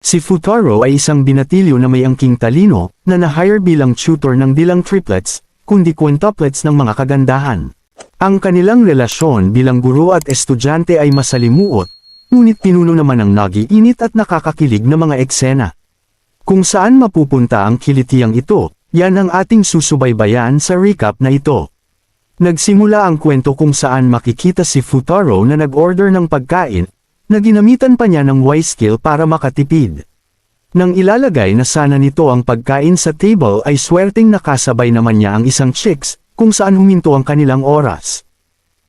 Si Futaro ay isang binatilyo na may angking talino, na na-hire bilang tutor ng dilang triplets, kundi quintuplets ng mga kagandahan. Ang kanilang relasyon bilang guro at estudyante ay masalimuot, ngunit pinuno naman ng nagiinit at nakakakilig na mga eksena. Kung saan mapupunta ang kilitiyang ito, yan ang ating susubaybayan sa recap na ito. Nagsimula ang kwento kung saan makikita si Futaro na nag-order ng pagkain, na ginamitan pa niya ng Y-skill para makatipid. Nang ilalagay na sana nito ang pagkain sa table ay swerteng nakasabay naman niya ang isang chicks, kung saan huminto ang kanilang oras.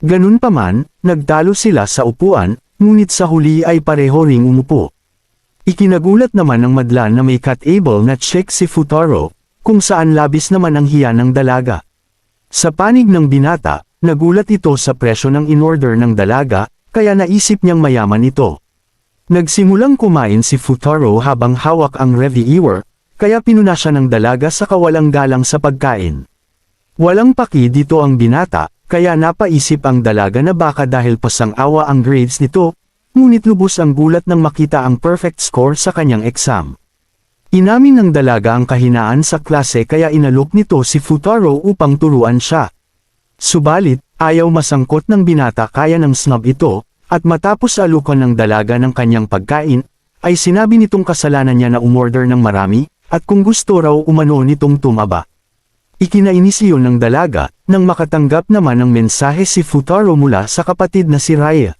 Ganun pa man, nagtalo sila sa upuan, ngunit sa huli ay pareho ring umupo. Ikinagulat naman ng madlan na may cut-able na chick si Futaro, kung saan labis naman ang hiya ng dalaga. Sa panig ng binata, nagulat ito sa presyo ng in-order ng dalaga, kaya naisip niyang mayaman ito. Nagsimulang kumain si Futaro habang hawak ang reviewer, kaya pinuna siya ng dalaga sa kawalang galang sa pagkain. Walang paki dito ang binata, kaya napaisip ang dalaga na baka dahil pasang-awa ang grades nito, ngunit lubos ang gulat nang makita ang perfect score sa kanyang exam. Inamin ng dalaga ang kahinaan sa klase kaya inalok nito si Futaro upang turuan siya. Subalit, ayaw masangkot ng binata kaya ng snob ito, at matapos alukan ng dalaga ng kanyang pagkain, ay sinabi nitong kasalanan niya na umorder ng marami, at kung gusto raw umano nitong tumaba. Ikinainis iyon ng dalaga, nang makatanggap naman ng mensahe si Futaro mula sa kapatid na si Raya.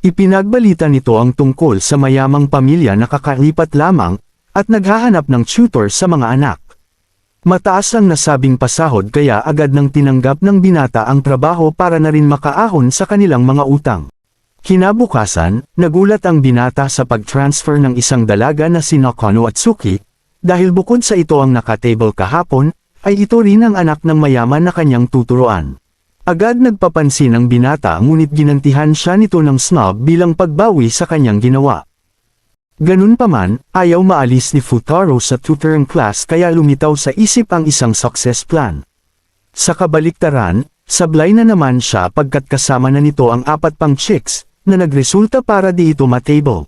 Ipinagbalita nito ang tungkol sa mayamang pamilya na kakalipat lamang, at naghahanap ng tutor sa mga anak. Mataas ang nasabing pasahod kaya agad nang tinanggap ng binata ang trabaho para na rin makaahon sa kanilang mga utang. Kinabukasan, nagulat ang binata sa pag-transfer ng isang dalaga na si Nakano Atsuki, dahil bukod sa ito ang nakatable kahapon, ay ito rin ang anak ng mayaman na kanyang tuturuan. Agad nagpapansin ang binata ngunit ginantihan siya nito ng snob bilang pagbawi sa kanyang ginawa. Ganun pa man, ayaw maalis ni Futaro sa tutoring class kaya lumitaw sa isip ang isang success plan. Sa kabaliktaran, sablay na naman siya pagkat kasama na nito ang 4 pang chicks, na nagresulta para di ito matable.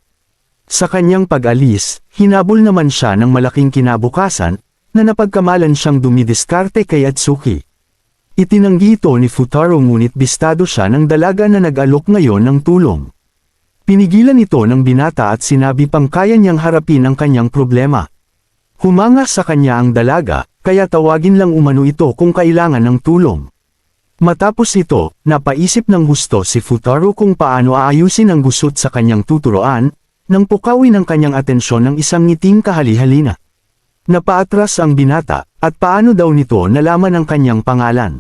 Sa kanyang pag-alis, hinabol naman siya ng malaking kinabukasan, na napagkamalan siyang dumidiskarte kay Atsuki. Itinanggi ito ni Futaro ngunit bistado siya ng dalaga na nag-alok ngayon ng tulong. Pinigilan ito ng binata at sinabi pang kaya niyang harapin ang kanyang problema. Humanga sa kanya ang dalaga, kaya tawagin lang umano ito kung kailangan ng tulong. Matapos ito, napaisip ng gusto si Futaro kung paano aayusin ang gusot sa kanyang tuturoan, nang pukawin ang kanyang atensyon ng isang ngiting kahali-halina. Napaatras ang binata, at paano daw nito nalaman ang kanyang pangalan.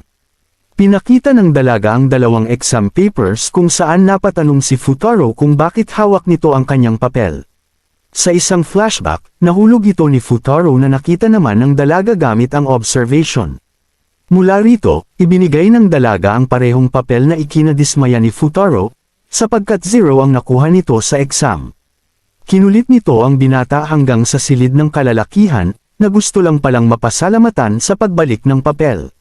Pinakita ng dalaga ang 2 exam papers kung saan napatanong si Futaro kung bakit hawak nito ang kanyang papel. Sa isang flashback, nahulog ito ni Futaro na nakita naman ng dalaga gamit ang observation. Mula rito, ibinigay ng dalaga ang parehong papel na ikinadismaya ni Futaro, sapagkat 0 ang nakuha nito sa exam. Kinulit nito ang binata hanggang sa silid ng kalalakihan, na gusto lang palang mapasalamatan sa pagbalik ng papel.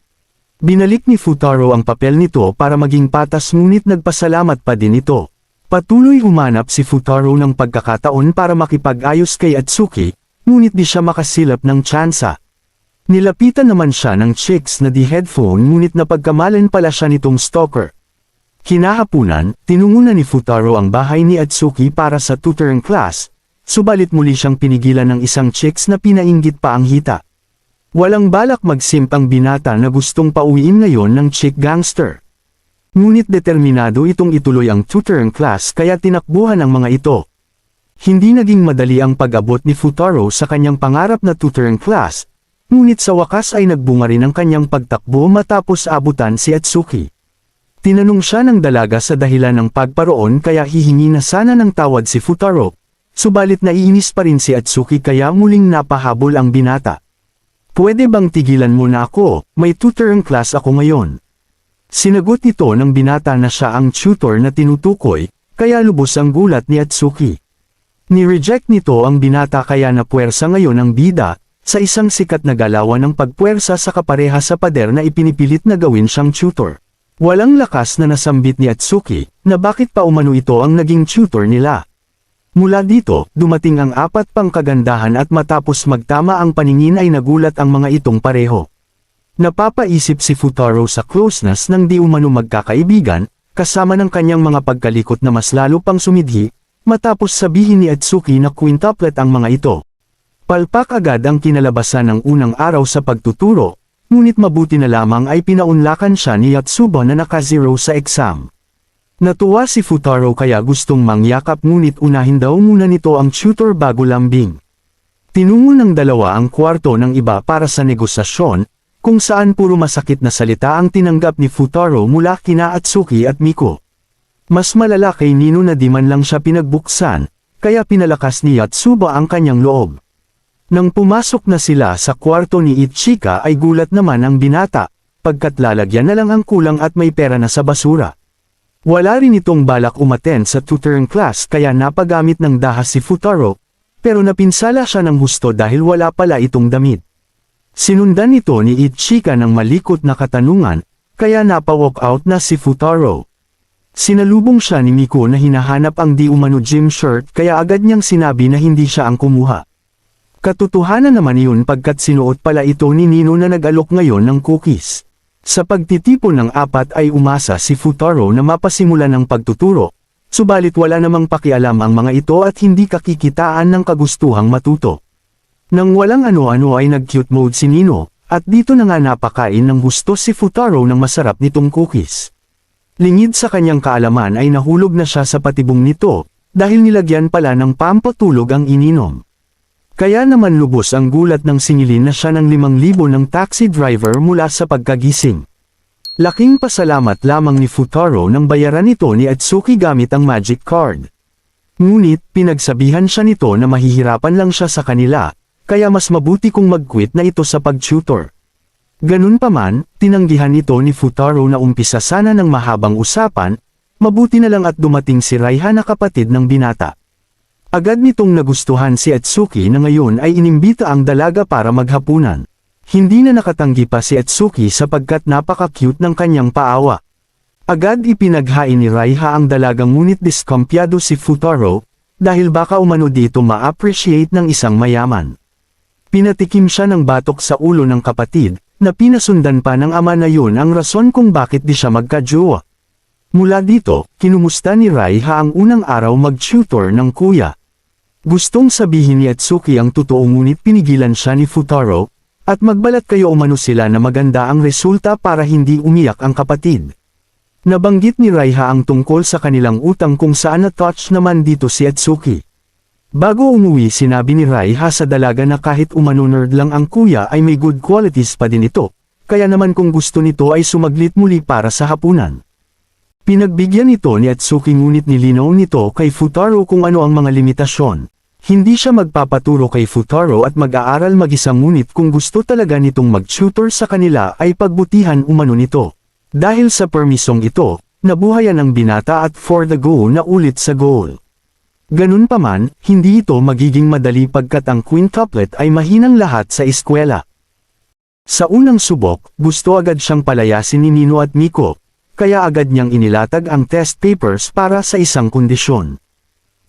Binalik ni Futaro ang papel nito para maging patas ngunit nagpasalamat pa din ito. Patuloy humanap si Futaro ng pagkakataon para makipag-ayos kay Atsuki, ngunit di siya makasilap ng tsansa. Nilapitan naman siya ng chicks na di headphone ngunit napagkamalan pala siya nitong stalker. Kinahapunan, tinungunan ni Futaro ang bahay ni Atsuki para sa tutoring class, subalit muli siyang pinigilan ng isang chicks na pinainggit pa ang hita. Walang balak magsimp ang binata na gustong pauwiin ngayon ng chick gangster. Ngunit determinado itong ituloy ang tutoring class kaya tinakbuhan ang mga ito. Hindi naging madali ang pag-abot ni Futaro sa kanyang pangarap na tutoring class, ngunit sa wakas ay nagbunga rin ang kanyang pagtakbo matapos abutan si Atsuki. Tinanong siya ng dalaga sa dahilan ng pagparoon kaya hihingi na sana ng tawad si Futaro, subalit naiinis pa rin si Atsuki kaya muling napahabol ang binata. Pwede bang tigilan mo na ako, may tutoring class ako ngayon. Sinagot nito ng binata na siya ang tutor na tinutukoy, kaya lubos ang gulat ni Atsuki. Ni-reject nito ang binata kaya napuwersa ngayon ang bida, sa isang sikat na galawan ng pagpuwersa sa kapareha sa pader na ipinipilit na gawin siyang tutor. Walang lakas na nasambit ni Atsuki, na bakit pa umano ito ang naging tutor nila. Mula dito, dumating ang apat pang kagandahan at matapos magtama ang paningin ay nagulat ang mga itong pareho. Napapaisip si Futaro sa closeness ng di umano magkakaibigan, kasama ng kanyang mga pagkalikot na mas lalo pang sumidhi, matapos sabihin ni Atsuki na quintuplet ang mga ito. Palpak agad ang kinalabasan ng unang araw sa pagtuturo, ngunit mabuti na lamang ay pinaunlakan siya ni Yatsuba na naka-0 sa exam. Natuwa si Futaro kaya gustong mangyakap ngunit unahin daw muna nito ang tutor bago lambing. Tinungo ng dalawa ang kwarto ng iba para sa negosasyon, kung saan puro masakit na salita ang tinanggap ni Futaro mula kina Atsuki at Miko. Mas malala kay Nino na di man lang siya pinagbuksan, kaya pinalakas ni Yatsuba ang kanyang loob. Nang pumasok na sila sa kwarto ni Ichika ay gulat naman ang binata, pagkat lalagyan na lang ang kulang at may pera na sa basura. Wala rin itong balak umattend sa tutoring class kaya napagamit ng dahas si Futaro, pero napinsala siya ng husto dahil wala pala itong damit. Sinundan nito ni Ichika ng malikot na katanungan, kaya napa-walk out na si Futaro. Sinalubong siya ni Miko na hinahanap ang di umano gym shirt kaya agad niyang sinabi na hindi siya ang kumuha. Katotohanan naman iyon pagkat sinuot pala ito ni Nino na nag-alok ngayon ng cookies. Sa pagtitipon ng apat ay umasa si Futaro na mapasimulan ng pagtuturo, subalit wala namang pakialam ang mga ito at hindi kakikitaan ng kagustuhang matuto. Nang walang ano-ano ay nag-cute mode si Nino, at dito na nga napakain ng gusto si Futaro ng masarap nitong cookies. Lingid sa kanyang kaalaman ay nahulog na siya sa patibong nito, dahil nilagyan pala ng pampatulog ang ininom. Kaya naman lubos ang gulat ng singilin na siya ng 5,000 ng taxi driver mula sa pagkagising. Laking pasalamat lamang ni Futaro nang bayaran ito ni Atsuki gamit ang magic card. Ngunit, pinagsabihan siya nito na mahihirapan lang siya sa kanila, kaya mas mabuti kung mag-quit na ito sa pag-tutor. Ganun pa man, tinanggihan ito ni Futaro na umpisa sana ng mahabang usapan, mabuti na lang at dumating si Raiha na kapatid ng binata. Agad nitong nagustuhan si Atsuki na ngayon ay inimbita ang dalaga para maghapunan. Hindi na nakatanggi pa si Atsuki sapagkat napaka-cute ng kanyang paawa. Agad ipinaghain ni Raiha ang dalagang ngunit diskompyado si Futaro, dahil baka umano dito ma-appreciate ng isang mayaman. Pinatikim siya ng batok sa ulo ng kapatid, na pinasundan pa ng ama na yun ang rason kung bakit di siya magka-jowa. Mula dito, kinumusta ni Raiha ang unang araw mag-tutor ng kuya. Gustong sabihin ni Atsuki ang totoo ngunit pinigilan siya ni Futaro, at magbalat kayo umano sila na maganda ang resulta para hindi umiyak ang kapatid. Nabanggit ni Raiha ang tungkol sa kanilang utang kung saan na-touch naman dito si Atsuki. Bago umuwi sinabi ni Raiha sa dalaga na kahit umano nerd lang ang kuya ay may good qualities pa din ito, kaya naman kung gusto nito ay sumaglit muli para sa hapunan. Pinagbigyan ito ni Atsuki ngunit nilinaw nito kay Futaro kung ano ang mga limitasyon. Hindi siya magpapaturo kay Futaro at mag-aaral mag-isa ngunit kung gusto talaga nitong mag-tutor sa kanila ay pagbutihan umano nito. Dahil sa permisong ito, nabuhayan ang binata at for the goal na ulit sa goal. Ganun pa man, hindi ito magiging madali pagkat ang quintuplet ay mahinang lahat sa eskwela. Sa unang subok, gusto agad siyang palayasin ni Nino at Miko, kaya agad niyang inilatag ang test papers para sa isang kondisyon.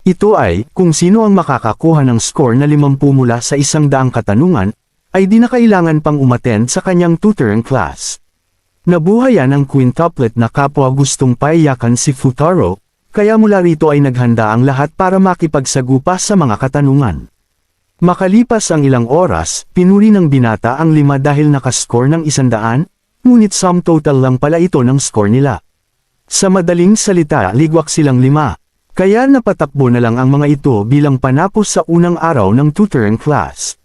Ito ay, kung sino ang makakakuha ng score na 50 mula sa 100 katanungan, ay di na kailangan pang umattend sa kanyang tutoring class. Nabuhayan ang quintuplet na kapwa gustong paiyakan si Futaro, kaya mula rito ay naghanda ang lahat para makipagsagupa sa mga katanungan. Makalipas ang ilang oras, pinuri ng binata ang 5 dahil nakascore ng 100, ngunit sum total lang pala ito ng score nila. Sa madaling salita, ligwak silang 5. Kaya napatakbo na lang ang mga ito bilang panapos sa unang araw ng tutoring class.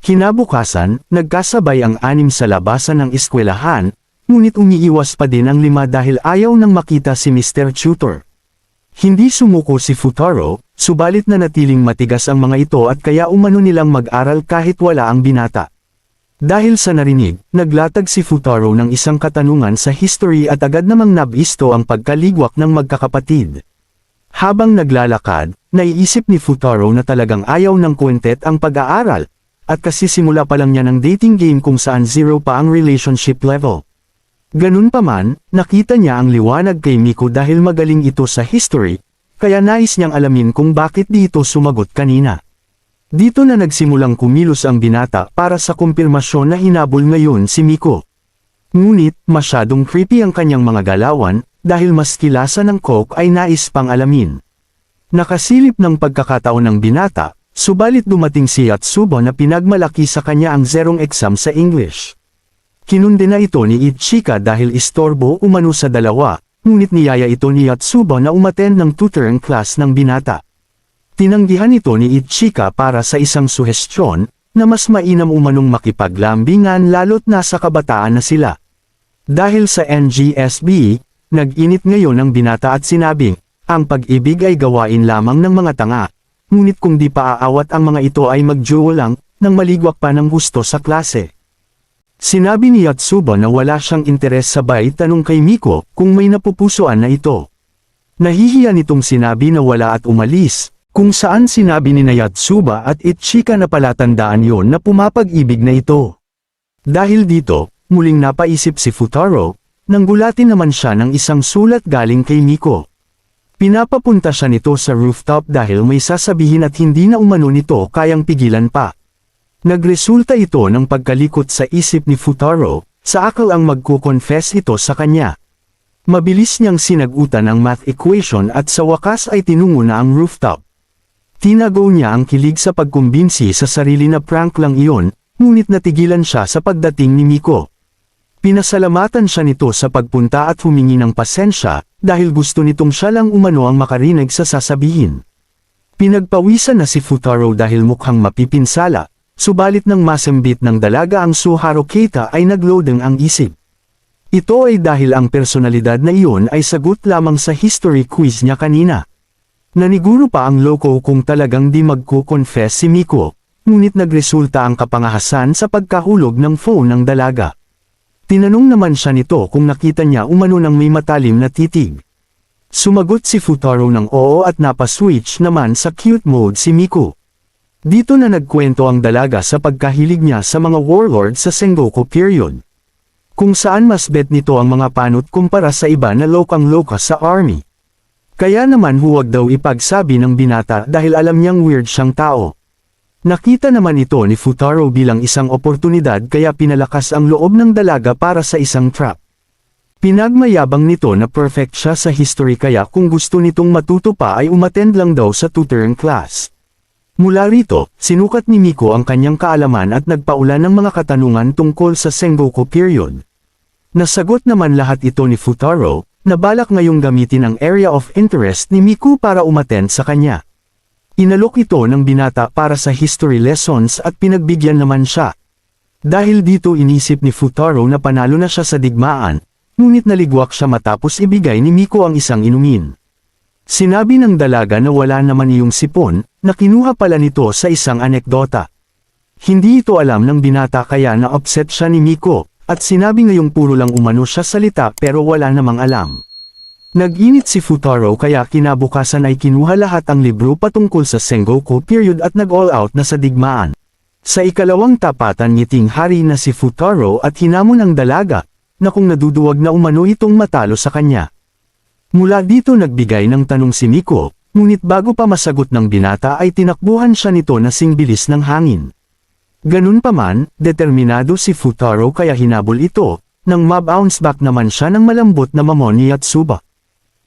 Kinabukasan, nagkasabay ang 6 sa labasan ng eskwelahan, ngunit umiiwas pa din ang 5 dahil ayaw nang makita si Mr. Tutor. Hindi sumuko si Futaro, subalit na natiling matigas ang mga ito at kaya umano nilang mag-aral kahit wala ang binata. Dahil sa narinig, naglatag si Futaro ng isang katanungan sa history at agad namang nabisto ang pagkaligwak ng magkakapatid. Habang naglalakad, naiisip ni Futaro na talagang ayaw ng kwintet ang pag-aaral, at kasi simula pa lang niya ng dating game kung saan 0 pa ang relationship level. Ganun pa man, nakita niya ang liwanag kay Miko dahil magaling ito sa history, kaya nais niyang alamin kung bakit di ito sumagot kanina. Dito na nagsimulang kumilos ang binata para sa kumpirmasyon na hinabol ngayon si Miko. Ngunit, masyadong creepy ang kanyang mga galawan, dahil mas kilasa ng Coke ay nais pang alamin. Nakasilip ng pagkakataon ng binata, subalit dumating si Yatsuba na pinagmalaki sa kanya ang zerong exam sa English. Kinundi na ito ni Ichika dahil istorbo umano sa dalawa, ngunit niyaya ito ni Yatsuba na umattend ng tutoring class ng binata. Tinanggihan ito ni Ichika para sa isang suhestyon, na mas mainam umanong makipaglambingan lalo't nasa kabataan na sila. Dahil sa NGSB, nag-init ngayon ang binata at sinabing, ang pag-ibig ay gawain lamang ng mga tanga, ngunit kung di pa aawat ang mga ito ay mag-duo lang, nang maligwak pa ng gusto sa klase. Sinabi ni Yatsuba na wala siyang interes sabay tanong kay Miko kung may napupusuan na ito. Nahihiya nitong sinabi na wala at umalis, kung saan sinabi ni Yatsuba at Ichika na palatandaan yon na pumapag-ibig na ito. Dahil dito, muling napaisip si Futaro, nang gulatin naman siya ng isang sulat galing kay Miko. Pinapapunta siya nito sa rooftop dahil may sasabihin at hindi na umano nito kayang pigilan pa. Nagresulta ito ng pagkalikot sa isip ni Futaro, sa akal ang magko-confess ito sa kanya. Mabilis niyang sinagutan ang math equation at sa wakas ay tinungo na ang rooftop. Tinago niya ang kilig sa pagkumbinsi sa sarili na prank lang iyon, ngunit natigilan siya sa pagdating ni Miko. Pinasalamatan siya nito sa pagpunta at humingi ng pasensya, dahil gusto nitong siya lang umano ang makarinig sa sasabihin. Pinagpawisan na si Futaro dahil mukhang mapipinsala, subalit nang masambit ng dalaga ang Suharo Keita ay naglodeng ang isip. Ito ay dahil ang personalidad na iyon ay sagot lamang sa history quiz niya kanina. Naniguro pa ang loko kung talagang di magko-confess si Miko, ngunit nagresulta ang kapangahasan sa pagkahulog ng phone ng dalaga. Tinanong naman siya nito kung nakita niya umano ng may matalim na titig. Sumagot si Futaro ng oo at napaswitch naman sa cute mode si Miko. Dito na nagkwento ang dalaga sa pagkahilig niya sa mga warlord sa Sengoku period. Kung saan mas bet nito ang mga panot kumpara sa iba na lokang-loka sa army. Kaya naman huwag daw ipagsabi ng binata dahil alam niyang weird siyang tao. Nakita naman ito ni Futaro bilang isang oportunidad kaya pinalakas ang loob ng dalaga para sa isang trap. Pinagmayabang nito na perfect siya sa history kaya kung gusto nitong matuto pa ay umattend lang daw sa tutoring class. Mula rito, sinukat ni Miko ang kanyang kaalaman at nagpaulan ng mga katanungan tungkol sa Sengoku period. Nasagot naman lahat ito ni Futaro, na balak ngayong gamitin ang area of interest ni Miko para umattend sa kanya. Inalok ito ng binata para sa history lessons at pinagbigyan naman siya. Dahil dito inisip ni Futaro na panalo na siya sa digmaan, ngunit naligwak siya matapos ibigay ni Miko ang isang inumin. Sinabi ng dalaga na wala naman iyong sipon, na kinuha pala nito sa isang anekdota. Hindi ito alam ng binata kaya na-upset siya ni Miko. At sinabi ngayong puro lang umano siya salita pero wala namang alam. Nag-init si Futaro kaya kinabukasan ay kinuha lahat ang libro patungkol sa Sengoku period at nag-all out na sa digmaan. Sa ikalawang tapatan ngiting hari na si Futaro at hinamon ang dalaga, na kung naduduwag na umano itong matalo sa kanya. Mula dito nagbigay ng tanong si Miko, ngunit bago pa masagot ng binata ay tinakbuhan siya nito na singbilis ng hangin. Ganun pa man, determinado si Futaro kaya hinabol ito, nang ma-bounce back naman siya ng malambot na mamon ni Yatsuba.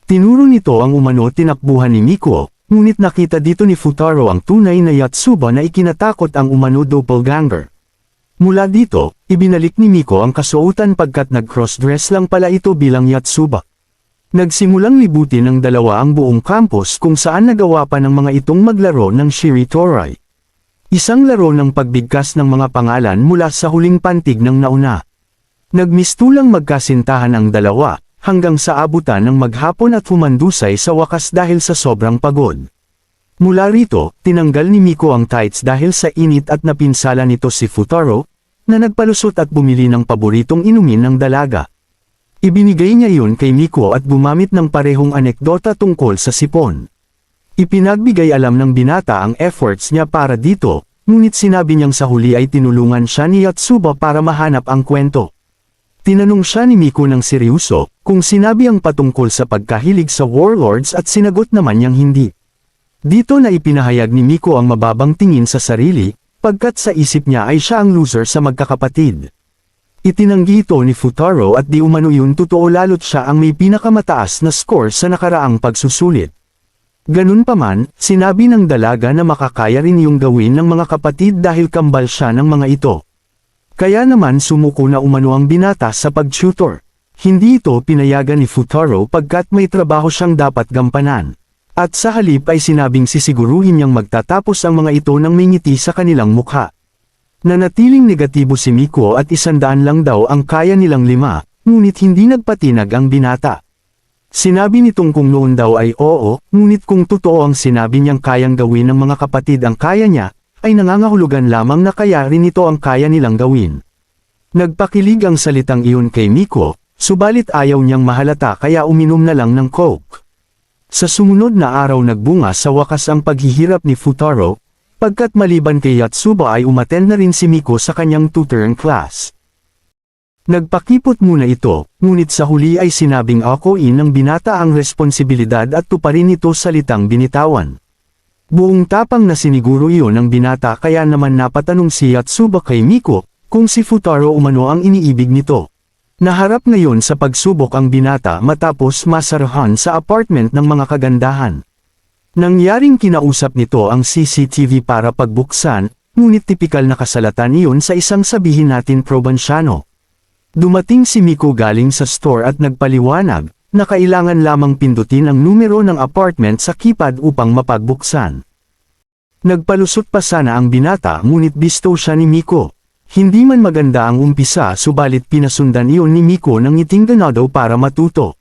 Tinuro nito ang umano tinakbuhan ni Miko, ngunit nakita dito ni Futaro ang tunay na Yatsuba na ikinatakot ang umano doppelganger. Mula dito, ibinalik ni Miko ang kasuotan pagkat nag-crossdress lang pala ito bilang Yatsuba. Nagsimulang libutin ng dalawa ang buong campus kung saan nagawa pa ng mga itong maglaro ng Shiritori. Isang laro ng pagbigkas ng mga pangalan mula sa huling pantig ng nauna. Nagmistulang magkasintahan ang dalawa, hanggang sa abutan ng maghapon at humandusay sa wakas dahil sa sobrang pagod. Mula rito, tinanggal ni Miko ang tights dahil sa init at napinsala nito si Futaro, na nagpalusot at bumili ng paboritong inumin ng dalaga. Ibinigay niya yun kay Miko at gumamit ng parehong anekdota tungkol sa sipon. Ipinagbigay alam ng binata ang efforts niya para dito, ngunit sinabi niyang sa huli ay tinulungan siya ni Yatsuba para mahanap ang kwento. Tinanong siya ni Miko ng seryoso, kung sinabi ang patungkol sa pagkahilig sa warlords at sinagot naman niyang hindi. Dito na ipinahayag ni Miko ang mababang tingin sa sarili, pagkat sa isip niya ay siya ang loser sa magkakapatid. Itinanggi ito ni Futaro at di umano yun totoo lalo't siya ang may pinakamataas na score sa nakaraang pagsusulit. Ganun pa man, sinabi ng dalaga na makakaya rin yung gawin ng mga kapatid dahil kambal siya ng mga ito. Kaya naman sumuko na umano ang binata sa pag-tutor. Hindi ito pinayagan ni Futaro pagkat may trabaho siyang dapat gampanan. At sa halip ay sinabing sisiguruhin niyang magtatapos ang mga ito ng may ngiti sa kanilang mukha. Nanatiling negatibo si Miko at 100 lang daw ang kaya nilang 5, ngunit hindi nagpatinag ang binata. Sinabi nitong kung noon daw ay oo, ngunit kung totoo ang sinabi niyang kayang gawin ng mga kapatid ang kaya niya, ay nangangahulugan lamang na kaya rin ito ang kaya nilang gawin. Nagpakilig ang salitang iyon kay Miko, subalit ayaw niyang mahalata kaya uminom na lang ng Coke. Sa sumunod na araw nagbunga sa wakas ang paghihirap ni Futaro, pagkat maliban kay Yatsuba ay umattend na rin si Miko sa kanyang tutoring class. Nagpakipot muna ito, ngunit sa huli ay sinabing akuin ng binata ang responsibilidad at tuparin ito salitang binitawan. Buong tapang na siniguro iyon ng binata kaya naman napatanong si Yatsuba kay Miko, kung si Futaro umano ang iniibig nito. Naharap ngayon sa pagsubok ang binata matapos masarahan sa apartment ng mga kagandahan. Nangyaring kinausap nito ang CCTV para pagbuksan, ngunit tipikal na kasalatan iyon sa isang sabihin natin probinsyano. Dumating si Miko galing sa store at nagpaliwanag, na kailangan lamang pindutin ang numero ng apartment sa keypad upang mapagbuksan. Nagpalusot pa sana ang binata ngunit bisto siya ni Miko. Hindi man maganda ang umpisa subalit pinasundan iyon ni Miko ng ngiting ganado para matuto.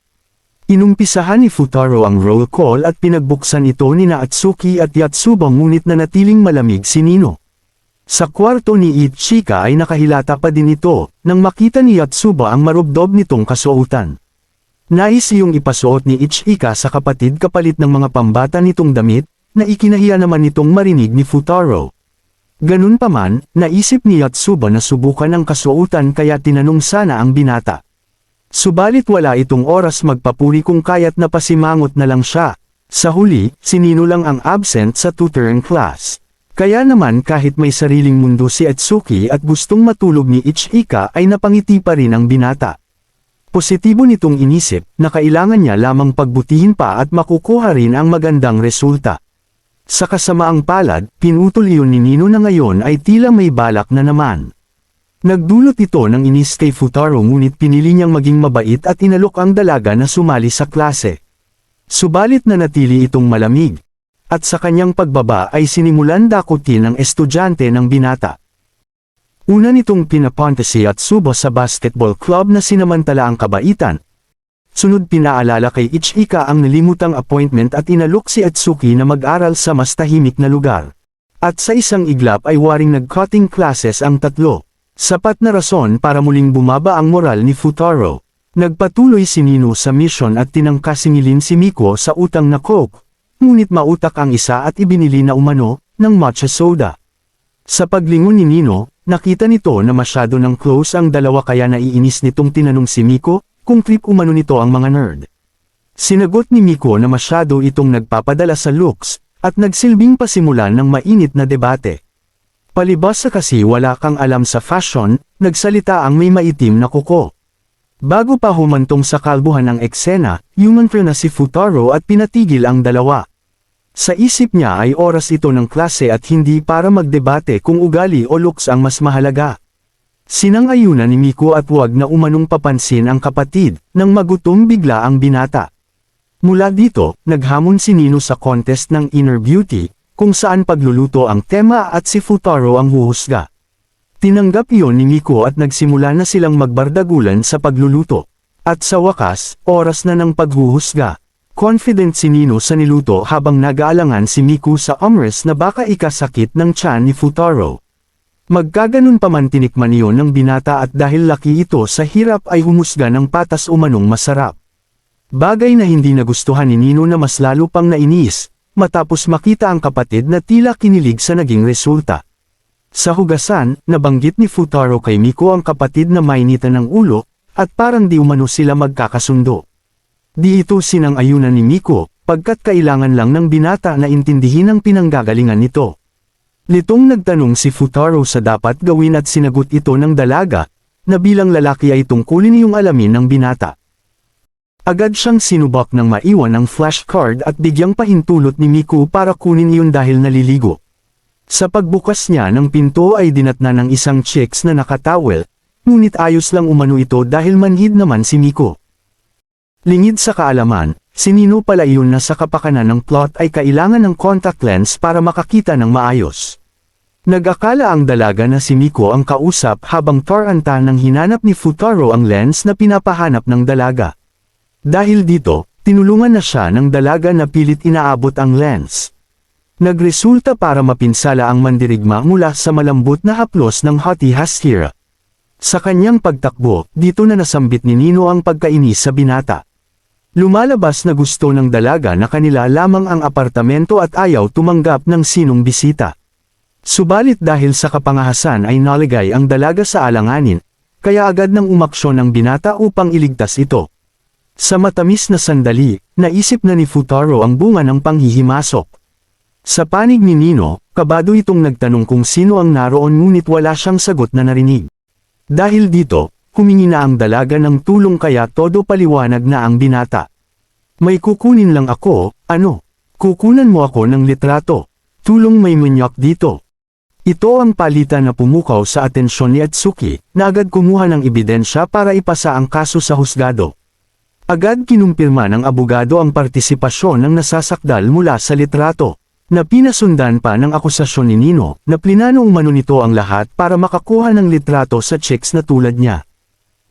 Inumpisahan ni Futaro ang roll call at pinagbuksan ito ni Atsuki at Yatsuba ngunit nanatiling malamig si Nino. Sa kwarto ni Ichika ay nakahilata pa din ito, nang makita ni Yatsuba ang marubdob nitong kasuotan. Nais iyong ipasuot ni Ichika sa kapatid kapalit ng mga pambata nitong damit, na ikinahiya naman nitong marinig ni Futaro. Ganun pa man, naisip ni Yatsuba na subukan ang kasuotan kaya tinanong sana ang binata. Subalit wala itong oras magpapuri kung kaya't napasimangot na lang siya. Sa huli, si Nino lang ang absent sa tutoring class. Kaya naman kahit may sariling mundo si Atsuki at gustong matulog ni Ichika ay napangiti pa rin ang binata. Positibo nitong inisip na kailangan niya lamang pagbutihin pa at makukuha rin ang magandang resulta. Sa kasamaang palad, pinutol iyon ni Nino na ngayon ay tila may balak na naman. Nagdulot ito ng inis kay Futaro ngunit pinili niyang maging mabait at inalok ang dalaga na sumali sa klase. Subalit nanatili itong malamig. At sa kanyang pagbaba ay sinimulan dakutin ng estudyante ng binata. Una nitong pinapunta si Yatsuba sa basketball club na sinamantala ang kabaitan. Sunod pinaalala kay Ichika ang nalimutang appointment at inalok si Atsuki na mag-aral sa mas tahimik na lugar. At sa isang iglap ay waring nag-cutting classes ang tatlo. Sapat na rason para muling bumaba ang moral ni Futaro. Nagpatuloy si Nino sa mission at tinangkasingilin si Miko sa utang na Coke. Ngunit mautak ang isa at ibinili na umano, ng matcha soda. Sa paglingon ni Nino, nakita nito na masyado ng close ang dalawa kaya naiinis nitong tinanong si Miko, kung trip umano nito ang mga nerd. Sinagot ni Miko na masyado itong nagpapadala sa looks, at nagsilbing pasimulan ng mainit na debate. Palibas sa kasi wala kang alam sa fashion, nagsalita ang may maitim na kuko. Bago pa humantong sa kalbuhan ang eksena, yumantra na si Futaro at pinatigil ang dalawa. Sa isip niya ay oras ito ng klase at hindi para magdebate kung ugali o looks ang mas mahalaga. Sinang-ayunan ni Miko at huwag na umanong papansin ang kapatid, nang magutom bigla ang binata. Mula dito, naghamon si Nino sa contest ng Inner Beauty, kung saan pagluluto ang tema at si Futaro ang huhusga. Tinanggap iyon ni Miko at nagsimula na silang magbardagulan sa pagluluto. At sa wakas, oras na ng paghuhusga. Confident si Nino sa niluto habang nag-aalangan si Miko sa umres na baka ikasakit ng tiyan ni Futaro. Magkaganon pa man tinikman iyon ng binata at dahil laki ito sa hirap ay humusga ng patas umanong masarap. Bagay na hindi nagustuhan ni Nino na mas lalo pang nainis, matapos makita ang kapatid na tila kinilig sa naging resulta. Sa hugasan, nabanggit ni Futaro kay Miko ang kapatid na mainitan ng ulo, at parang di umano sila magkakasundo. Di ito sinang-ayunan ni Miko, pagkat kailangan lang ng binata na intindihin ang pinanggagalingan nito. Litong nagtanong si Futaro sa dapat gawin at sinagot ito ng dalaga, na bilang lalaki ay tungkulin niyong alamin ng binata. Agad siyang sinubak ng maiwan ang flashcard at bigyang pahintulot ni Miko para kunin iyon dahil naliligo. Sa pagbukas niya ng pinto ay dinatna ng isang chicks na nakatawel, ngunit ayos lang umano ito dahil manhid naman si Miko. Lingid sa kaalaman, sinino pala iyon na sa kapakanan ng plot ay kailangan ng contact lens para makakita ng maayos. Nag-akala ang dalaga na si Miko ang kausap habang taranta nang hinanap ni Futaro ang lens na pinapahanap ng dalaga. Dahil dito, tinulungan na siya ng dalaga na pilit inaabot ang lens. Nagresulta para mapinsala ang mandirigma mula sa malambot na haplos ng Hati Hashira. Sa kanyang pagtakbo, dito na nasambit ni Nino ang pagkainis sa binata. Lumalabas na gusto ng dalaga na kanila lamang ang apartamento at ayaw tumanggap ng sinong bisita. Subalit dahil sa kapangahasan ay naligay ang dalaga sa alanganin, kaya agad nang umaksyon ang binata upang iligtas ito. Sa matamis na sandali, naisip na ni Futaro ang bunga ng panghihimasok. Sa panig ni Nino, kabado itong nagtanong kung sino ang naroon ngunit wala siyang sagot na narinig. Dahil dito, humingi na ang dalaga ng tulong kaya todo paliwanag na ang binata. May kukunin lang ako, ano? Kukunan mo ako ng litrato. Tulong may manyak dito. Ito ang palitan na pumukaw sa atensyon ni Atsuki, na agad kumuha ng ebidensya para ipasa ang kaso sa husgado. Agad kinumpirma ng abogado ang partisipasyon ng nasasakdal mula sa litrato, na pinasundan pa ng akusasyon ni Nino, na plinano umano nito ang lahat para makakuha ng litrato sa chicks na tulad niya.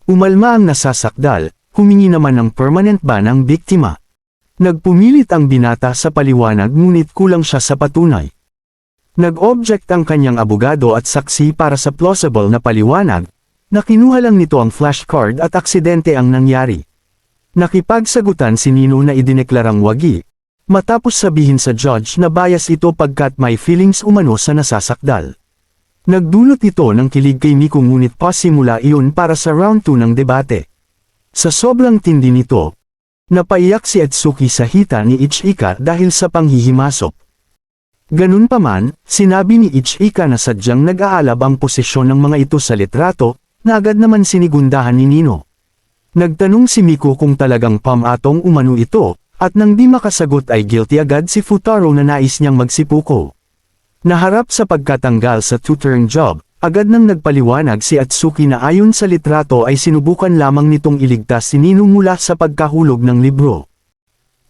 Umalma ang nasasakdal, humingi naman ng permanent ban ang biktima. Nagpumilit ang binata sa paliwanag ngunit kulang siya sa patunay. Nag-object ang kanyang abogado at saksi para sa plausible na paliwanag, na kinuha lang nito ang flashcard at aksidente ang nangyari. Nakipagsagutan si Nino na idineklarang wagi, matapos sabihin sa judge na bias ito pagkat may feelings umano sa nasasakdal. Nagdulot ito ng kilig kay Miko ngunit pasimula iyon para sa round 2 ng debate. Sa sobrang tindi nito, napaiyak si Atsuki sa hita ni Ichika dahil sa panghihimasok. Ganun pa man, sinabi ni Ichika na sadyang nag-aalab ang posisyon ng mga ito sa litrato, na agad naman sinigundahan ni Nino. Nagtanong si Miko kung talagang pamatong umano ito, at nang di makasagot ay guilty agad si Futaro na nais niyang magsipuko. Naharap sa pagkatanggal sa tutoring job, agad nang nagpaliwanag si Atsuki na ayon sa litrato ay sinubukan lamang nitong iligtas si Nino mula sa pagkahulog ng libro.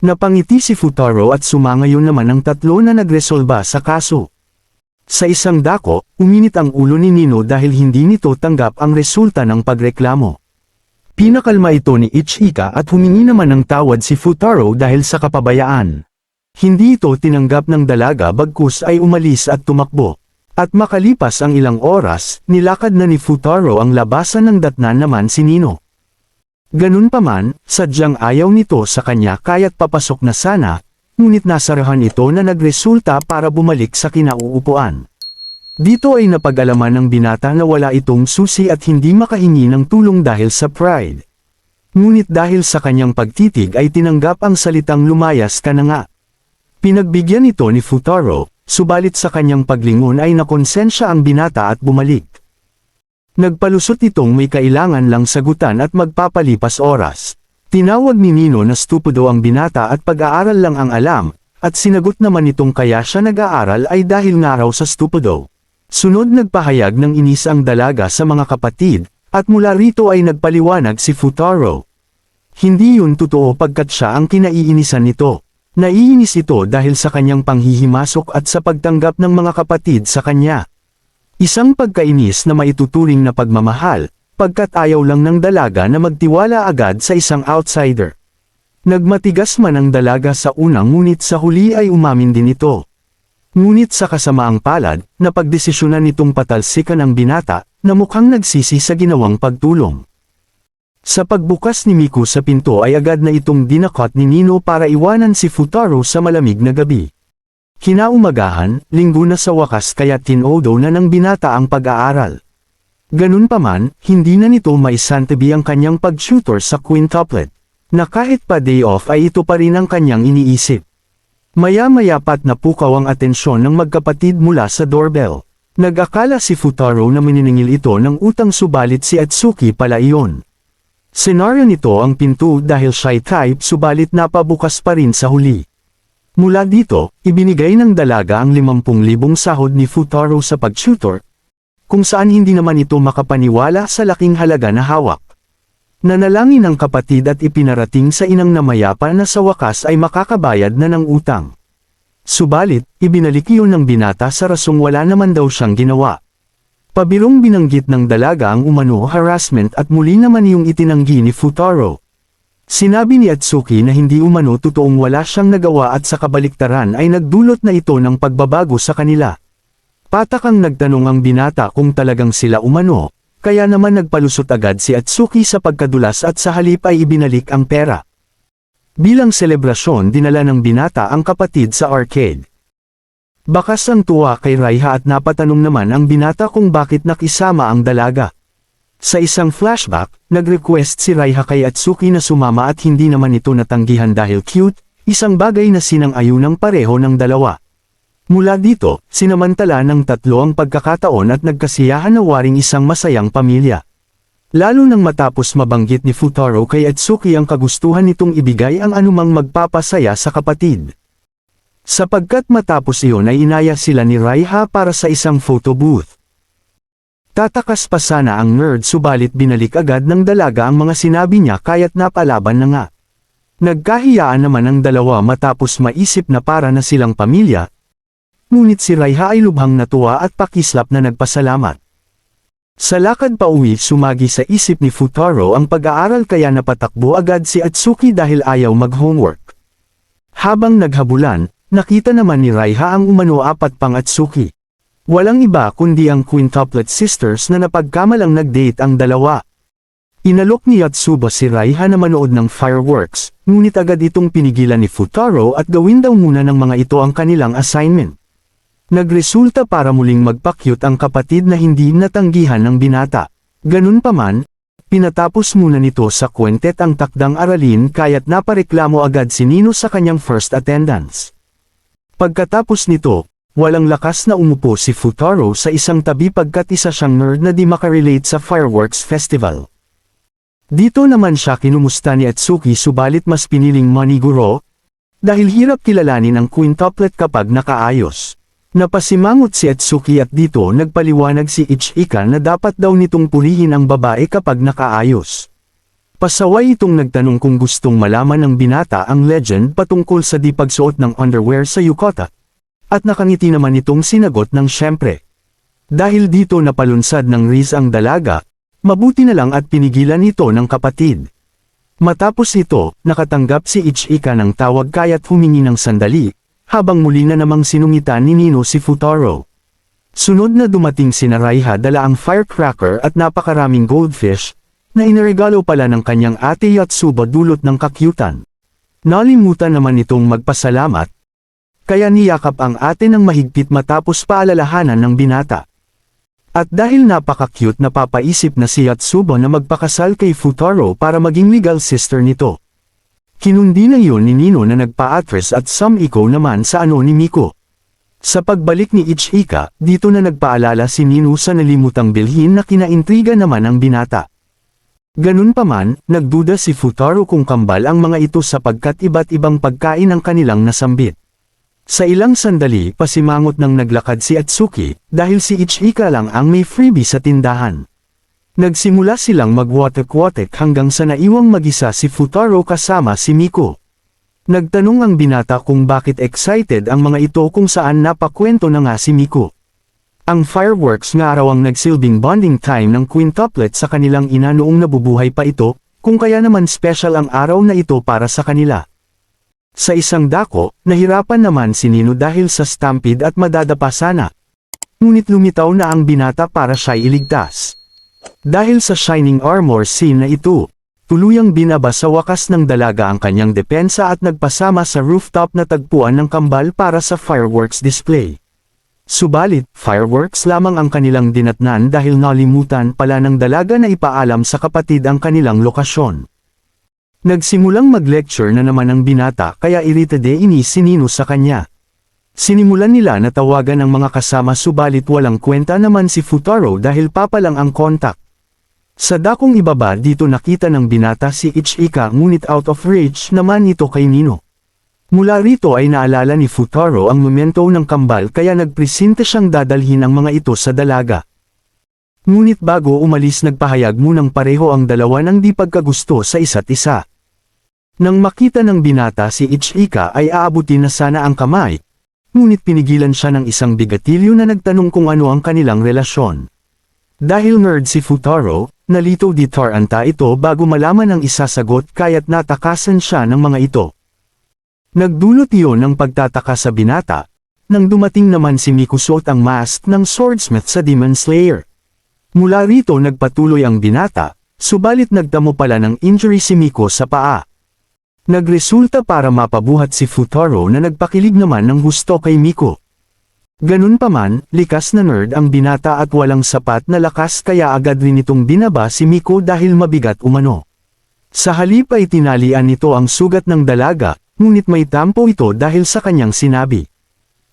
Napangiti si Futaro at sumangayon naman ang tatlo na nagresolba sa kaso. Sa isang dako, uminit ang ulo ni Nino dahil hindi nito tanggap ang resulta ng pagreklamo. Pinakalma ito ni Ichika at humingi naman ng tawad si Futaro dahil sa kapabayaan. Hindi ito tinanggap ng dalaga bagkus ay umalis at tumakbo. At makalipas ang ilang oras, nilakad na ni Futaro ang labasan ng datnan naman si Nino. Ganun pa man, sadyang ayaw nito sa kanya kaya't papasok na sana, ngunit nasarahan ito na nagresulta para bumalik sa kinauupuan. Dito ay napag-alaman ng binata na wala itong susi at hindi makahingi ng tulong dahil sa pride. Ngunit dahil sa kanyang pagtitig ay tinanggap ang salitang lumayas ka na nga. Pinagbigyan ito ni Futaro, subalit sa kanyang paglingon ay nakonsensya ang binata at bumalik. Nagpalusot itong may kailangan lang sagutan at magpapalipas oras. Tinawag ni Nino na stupido ang binata at pag-aaral lang ang alam, at sinagot naman itong kaya siya nag-aaral ay dahil nga raw sa stupido. Sunod nagpahayag ng inis ang dalaga sa mga kapatid, at mula rito ay nagpaliwanag si Futaro. Hindi yun totoo pagkat siya ang kinaiinisan nito. Naiinis ito dahil sa kanyang panghihimasok at sa pagtanggap ng mga kapatid sa kanya. Isang pagkainis na maituturing na pagmamahal, pagkat ayaw lang ng dalaga na magtiwala agad sa isang outsider. Nagmatigas man ang dalaga sa unang ngunit sa huli ay umamin din ito. Ngunit sa kasamaang palad, napagdesisyonan nitong patalsikan ang binata, na mukhang nagsisi sa ginawang pagtulong. Sa pagbukas ni Miko sa pinto ay agad na itong dinakot ni Nino para iwanan si Futaro sa malamig na gabi. Kinaumagahan, linggo na sa wakas kaya tinodo na ng binata ang pag-aaral. Ganun pa man, hindi na nito maisantabi ang kanyang pag-tutor sa quintuplet, na kahit pa day off ay ito pa rin ang kanyang iniisip. Maya-maya pat napukaw ang atensyon ng magkapatid mula sa doorbell. Nag-akala si Futaro na mininingil ito ng utang subalit si Atsuki pala iyon. Senaryo nito ang pinto dahil shy type subalit napabukas pa rin sa huli. Mula dito, ibinigay ng dalaga ang 50,000 sahod ni Futaro sa pag-tutor, kung saan hindi naman ito makapaniwala sa laking halaga na hawak. Nanalangin ang kapatid at ipinarating sa inang na mayapa na sa wakas ay makakabayad na ng utang. Subalit, ibinalik iyon ng binata sa rasong wala naman daw siyang ginawa. Pabirong binanggit ng dalaga ang umano harassment at muli naman iyong itinanggi ni Futaro. Sinabi ni Atsuki na hindi umano totoong wala siyang nagawa at sa kabaliktaran ay nagdulot na ito ng pagbabago sa kanila. Patakang nagtanong ang binata kung talagang sila umano, kaya naman nagpalusot agad si Atsuki sa pagkadulas at sa halip ay ibinalik ang pera. Bilang selebrasyon dinala ng binata ang kapatid sa arcade. Bakas ang tuwa kay Raiha at napatanong naman ang binata kung bakit nakisama ang dalaga. Sa isang flashback, nag-request si Raiha kay Atsuki na sumama at hindi naman ito natanggihan dahil cute, isang bagay na sinang-ayunang pareho ng dalawa. Mula dito, sinamantala ng tatlo ang pagkakataon at nagkasiyahan na waring isang masayang pamilya. Lalo nang matapos mabanggit ni Futaro kay Atsuki ang kagustuhan nitong ibigay ang anumang magpapasaya sa kapatid. Sapagkat matapos iyon ay inaya sila ni Raiha para sa isang photo booth. Tatakas pa sana ang nerd subalit binalik agad ng dalaga ang mga sinabi niya kaya't napalaban na nga. Nagkahiyaan naman ang dalawa matapos maisip na para na silang pamilya, ngunit si Raiha ay lubhang natuwa at pakislap na nagpasalamat. Sa lakad pa uwi sumagi sa isip ni Futaro ang pag-aaral kaya napatakbo agad si Atsuki dahil ayaw mag-homework. Habang naghabulan, nakita naman ni Raiha ang umano apat pang Atsuki. Walang iba kundi ang quintuplet sisters na napagkamalang nag-date ang dalawa. Inalok ni Yatsuba si Raiha na manood ng fireworks, ngunit agad itong pinigilan ni Futaro at gawin daw muna ng mga ito ang kanilang assignment. Nagresulta para muling magpakyut ang kapatid na hindi natanggihan ng binata. Ganun pa man, pinatapos muna nito sa kwentet ang takdang aralin kaya't napareklamo agad si Nino sa kanyang first attendance. Pagkatapos nito, walang lakas na umupo si Futaro sa isang tabi pagkat isa siyang nerd na di makarelate sa fireworks festival. Dito naman siya kinumusta ni Atsuki subalit mas piniling maniguro, dahil hirap kilalanin ang quintuplet kapag nakaayos. Napasimangot si Atsuki at dito nagpaliwanag si Ichika na dapat daw nitong purihin ang babae kapag nakaayos. Pasaway itong nagtanong kung gustong malaman ng binata ang legend patungkol sa di pagsuot ng underwear sa yukata. At nakangiti naman itong sinagot ng syempre. Dahil dito napalunsad ng Riz ang dalaga, mabuti na lang at pinigilan ito ng kapatid. Matapos ito, nakatanggap si Ichika ng tawag kaya't humingi ng sandali, habang muli na namang sinungitan ni Nino si Futaro. Sunod na dumating si Raiha dala ang firecracker at napakaraming goldfish, na iniregalo pala ng kanyang ate Yatsuba dulot ng kakyutan. Nalimutan naman itong magpasalamat, kaya niyakap ang ate ng mahigpit matapos paalalahanan ng binata. At dahil napaka-cute napapaisip na si Yatsuba na magpakasal kay Futaro para maging legal sister nito. Kinundi na yun ni Nino na nagpa-atres at Sumiko naman sa ano ni Miko. Sa pagbalik ni Ichika, dito na nagpaalala si Nino sa nalimutang bilhin na kinaintriga naman ang binata. Ganun pa man, nagduda si Futaro kung kambal ang mga ito sapagkat iba't ibang pagkain ang kanilang nasambit. Sa ilang sandali pasimangot ng naglakad si Atsuki, dahil si Ichika lang ang may freebie sa tindahan. Nagsimula silang magwatek-watek hanggang sa naiwang mag-isa si Futaro kasama si Miko. Nagtanong ang binata kung bakit excited ang mga ito kung saan napakwento na nga si Miko. Ang fireworks nga raw ang nagsilbing bonding time ng quintuplet sa kanilang ina noong nabubuhay pa ito, kung kaya naman special ang araw na ito para sa kanila. Sa isang dako, nahirapan naman si Nino dahil sa stampede at madadapa sana. Ngunit lumitaw na ang binata para siya'y iligtas. Dahil sa shining armor scene na ito, tuluyang binaba sa wakas ng dalaga ang kanyang depensa at nagpasama sa rooftop na tagpuan ng kambal para sa fireworks display. Subalit, fireworks lamang ang kanilang dinatnan dahil nalimutan pala ng dalaga na ipaalam sa kapatid ang kanilang lokasyon. Nagsimulang mag-lecture na naman ang binata kaya iritade inis si Nino sa kanya. Sinimulan nila na tawagan ang mga kasama subalit walang kwenta naman si Futaro dahil papalang ang kontak. Sa dakong ibaba dito nakita ng binata si Ichika ngunit out of reach naman ito kay Nino. Mula rito ay naalala ni Futaro ang momento ng kambal kaya nagpresente siyang dadalhin ang mga ito sa dalaga. Ngunit bago umalis nagpahayag munang pareho ang dalawa ng di pagkagusto sa isa't isa. Nang makita ng binata si Ichika ay aabutin na sana ang kamay, ngunit pinigilan siya ng isang bigatilyo na nagtanong kung ano ang kanilang relasyon. Dahil nerd si Futaro, nalito di taranta ito bago malaman ang isasagot kaya't natakasan siya ng mga ito. Nagdulot iyon ng pagtataka sa binata, nang dumating naman si Miku suot ang mask ng swordsmith sa Demon Slayer. Mula rito nagpatuloy ang binata, subalit nagdamo pala ng injury si Miku sa paa. Nagresulta para mapabuhat si Futaro na nagpakilig naman ng gusto kay Miku. Ganun pa man, likas na nerd ang binata at walang sapat na lakas kaya agad rin itong binaba si Miku dahil mabigat umano. Sa halip ay tinalian nito ang sugat ng dalaga, ngunit may tampo ito dahil sa kanyang sinabi.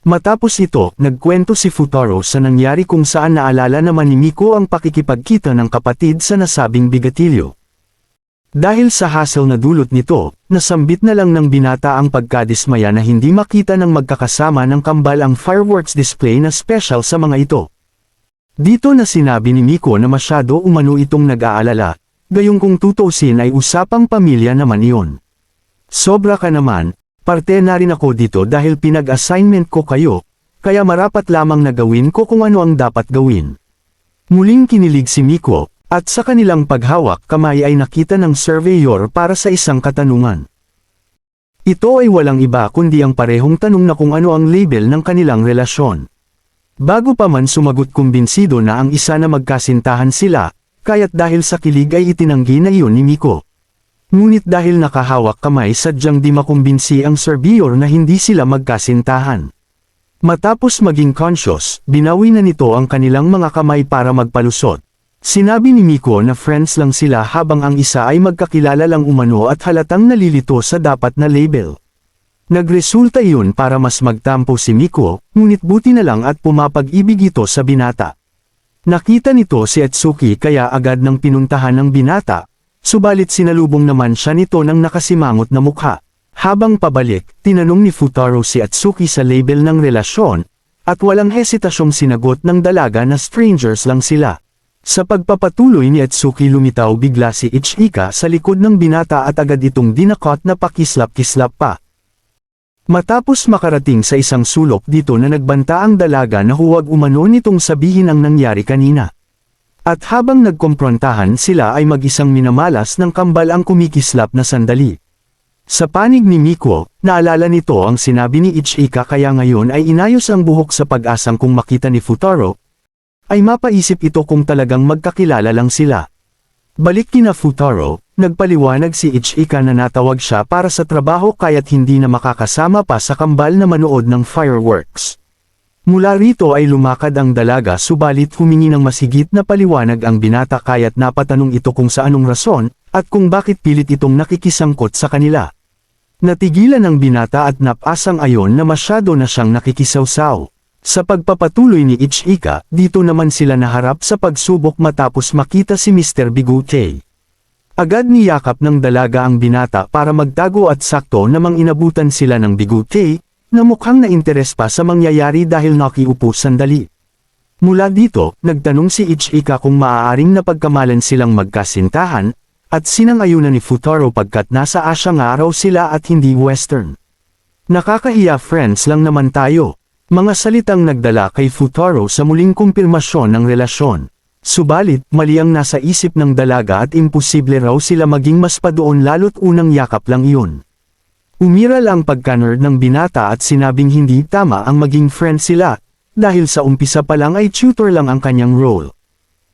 Matapos ito, nagkwento si Futaro sa nangyari kung saan naalala naman ni Miku ang pakikipagkita ng kapatid sa nasabing bigatilyo. Dahil sa hassle na dulot nito, nasambit na lang ng binata ang pagkadismaya na hindi makita ng magkakasama ng kambal ang fireworks display na special sa mga ito. Dito na sinabi ni Miku na masyado umano itong nag-aalala, gayong kung tutusin ay usapang pamilya naman iyon. Sobra ka naman, parte na rin ako dito dahil pinag-assignment ko kayo, kaya marapat lamang na gawin ko kung ano ang dapat gawin. Muling kinilig si Miku, at sa kanilang paghawak kamay ay nakita ng surveyor para sa isang katanungan. Ito ay walang iba kundi ang parehong tanong na kung ano ang label ng kanilang relasyon. Bago pa man sumagot kumbinsido na ang isa na magkasintahan sila, kaya't dahil sa kilig ay itinanggi na iyon ni Miku. Ngunit dahil nakahawak kamay sadyang di makumbinsi ang surveyor na hindi sila magkasintahan. Matapos maging conscious, binawi na nito ang kanilang mga kamay para magpalusot. Sinabi ni Miku na friends lang sila habang ang isa ay magkakilala lang umano at halatang nalilito sa dapat na label. Nagresulta iyon para mas magtampo si Miku, ngunit buti na lang at pumapag-ibig ito sa binata. Nakita nito si Atsuki kaya agad nang pinuntahan ng binata. Subalit sinalubong naman siya nito ng nakasimangot na mukha. Habang pabalik, tinanong ni Futaro si Atsuki sa label ng relasyon, at walang hesitasyong sinagot ng dalaga na strangers lang sila. Sa pagpapatuloy ni Atsuki lumitaw bigla si Ichika sa likod ng binata at agad itong dinakot na pakislap-kislap pa. Matapos makarating sa isang sulok dito na nagbanta ang dalaga na huwag umano nitong sabihin ang nangyari kanina. At habang nagkomprontahan sila ay mag-isang minamalas ng kambal ang kumikislap na sandali. Sa panig ni Miku, naalala nito ang sinabi ni Ichika kaya ngayon ay inayos ang buhok sa pag-asang kung makita ni Futaro, ay mapaisip ito kung talagang magkakilala lang sila. Balik kina Futaro, nagpaliwanag si Ichika na natawag siya para sa trabaho kaya't hindi na makakasama pa sa kambal na manood ng fireworks. Mula rito ay lumakad ang dalaga subalit humingi ng masigit na paliwanag ang binata kaya't napatanong ito kung sa anong rason, at kung bakit pilit itong nakikisangkot sa kanila. Natigilan ang binata at napasang ayon na masyado na siyang nakikisawsaw. Sa pagpapatuloy ni Ichika, dito naman sila naharap sa pagsubok matapos makita si Mr. Bigute. Agad niyakap ng dalaga ang binata para magtago at sakto namang inabutan sila ng Bigute, na mukhang na-interes pa sa mangyayari dahil nakiupo sandali. Mula dito, nagtanong si Ichika kung maaaring napagkamalan silang magkasintahan, at sinang-ayunan ni Futaro pagkat nasa Asia nga raw sila at hindi Western. Nakakahiya friends lang naman tayo. Mga salitang nagdala kay Futaro sa muling kumpirmasyon ng relasyon. Subalit, mali ang nasa isip ng dalaga at imposible raw sila maging mas padoon lalo't unang yakap lang iyon. Umiral ang pagka-nerd ng binata at sinabing hindi tama ang maging friend sila, dahil sa umpisa pa lang ay tutor lang ang kanyang role.